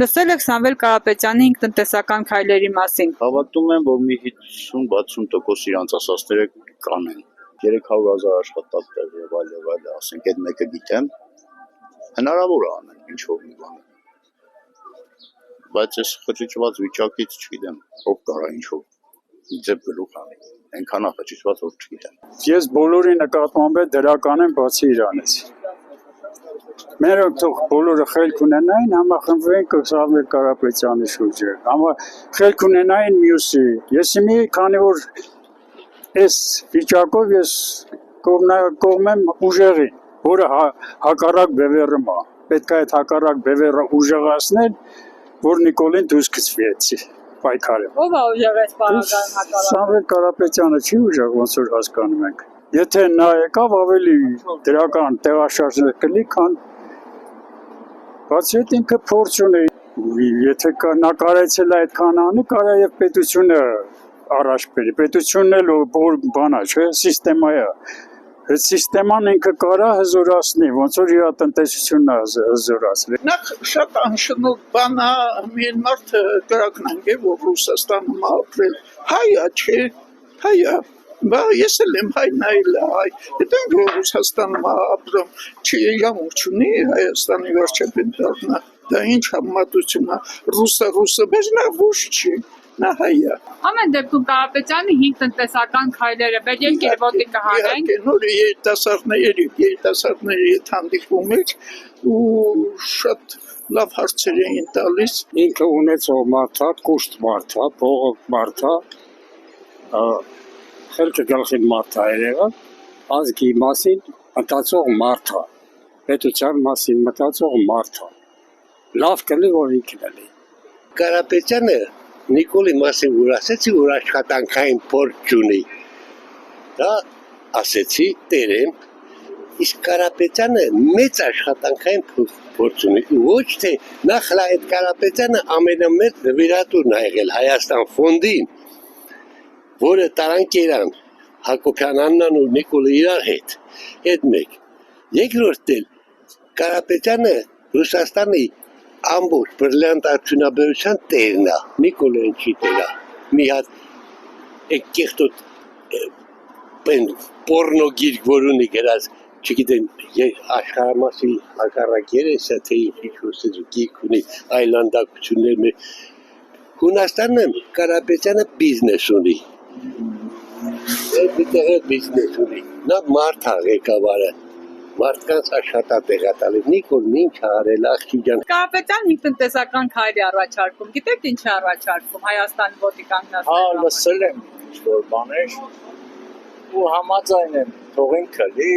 Լսել եք Սամվել Կարապետյանի ինքնտնտեսական քայլերի մասին։ Հավատում եմ, որ մի 50-60% իրանց ասածները կանեն։ 300,000 աշխատատեղ եւ այլ, ասենք այդ մեկը գիտեմ, հնարավոր է անել ինչ-որ մի բան։ Բայց այս խճճված վիճակից չգիտեմ, ով կարա ինչ-որ ձև գլուխ անի, այնքան խճճված որ չգիտեմ։ Ես բոլորի նկատմամբ դրական եմ, բացի իրանից։ Մերոք թող բոլորը խելք ունենային, համախմբվեն Սամվել Կարապետյանի շուրջը, խելք ունենային մյուսի։ Ես մի քանի որ այս վիճակով ես կողմեմ ուժեղին, որը հակառակ բևեռում է։ Պետք է այդ հակառակ բևեռը ուժեղացնել, որ Նիկոլին դուրս գցվի այդի պայքարը։ Ո՞վ է ուժեղես պարագայում հակառակ։ Սամվել Կարապետյանը չի ուժեղ, ոնց որ հասկանում ենք։ Եթե նա եկավ ավելի դրական տեղաշարժներ կլի, քան բացի այդ ինքը փորձ ունի, եթե նա կարեցել է այդքան անի, կարա եւ պետությունը առաջ բերի, պետությունն էլ բան է, չէ, սիստեմա է, այդ սիստեման ինքը կարա հզորացնի, ոնց որ իր տնտեսությունն է հզորացրել։ Նախ շատ անշնորհ բան է, մի մարդ կրակնանք է, որ Ռուսաստանում ապրել, հայ է, չէ, հայ է, բա ես էլ եմ հայ, նայել է հայ, հետենք որ Ռուսաստանում ապրում, չի իրավունք չունի Հայաստանի վարչապետ դառնա, դա ինչ համեմատություն է, ռուսը, բայց նա ոչ չի, նա հայ է։ Ամեն դեպքում Կարապետյանի 5 տնտեսական քայլերը մեր երկիրը ոտի կհանեն։ Նոր երիտասարդների հետ հանդիպում էր ու շատ լավ հարցեր էին տալիս։ Ինքը ունեցող մարդ է, կուշտ մարդ է, փողոք մարդ է, խելքը գլխին մարդ է եղել, ազգի մասին մտածող մարդ է, պետության մասին մտածող մարդ է։ Լավ կլի, որ ինքն էլի։ Կարապետյանը Նիկոլի մասին որ ասեցի, որ աշխատանքային փորձ ունի, դա ասեցի տերեմ, իսկ Կարապետյանը մեծ աշխատանքային փորձ ունի, ոչ թե նախ այդ Կարապետյանը ամենամեծ նվիրատուրն է եղել Հայաստան ֆոնդին, որը տարանք երան Հակոբյան Աննան ու Նիկոլը իրար հետ, այդ մեկ։ Երկրորդ էլ Կարապետյանը Ռուսաստանի ամբողջ բրիլիանտ արդյունաբերության տերն է, Նիկոլեն չի տերա, մի հատ կեղտոտ պորնոգիրք, որ ունի գրած, չգիտեն, աշխարհամասի հակառակ երեսը, թե ինչ-որ գիրք ունի, այլանդակություններ, Հունաստանում Կարապետյանը բիզնես ունի, բիզնես ունի, նա մարդ է ղեկավարը, մարդկանց աշխատատեղ է տալիս, Նիկոլն ինչ արել, աղջի ջան։ Կարապետյան ինքնտնտեսական քայլ է առաջարկում, գիտեք ինչ է առաջարկում Հայաստանի ոտի կանգնած։ Հա, լսել եմ ինչ-որ բաներ ու համաձայն եմ, թող ինքը լի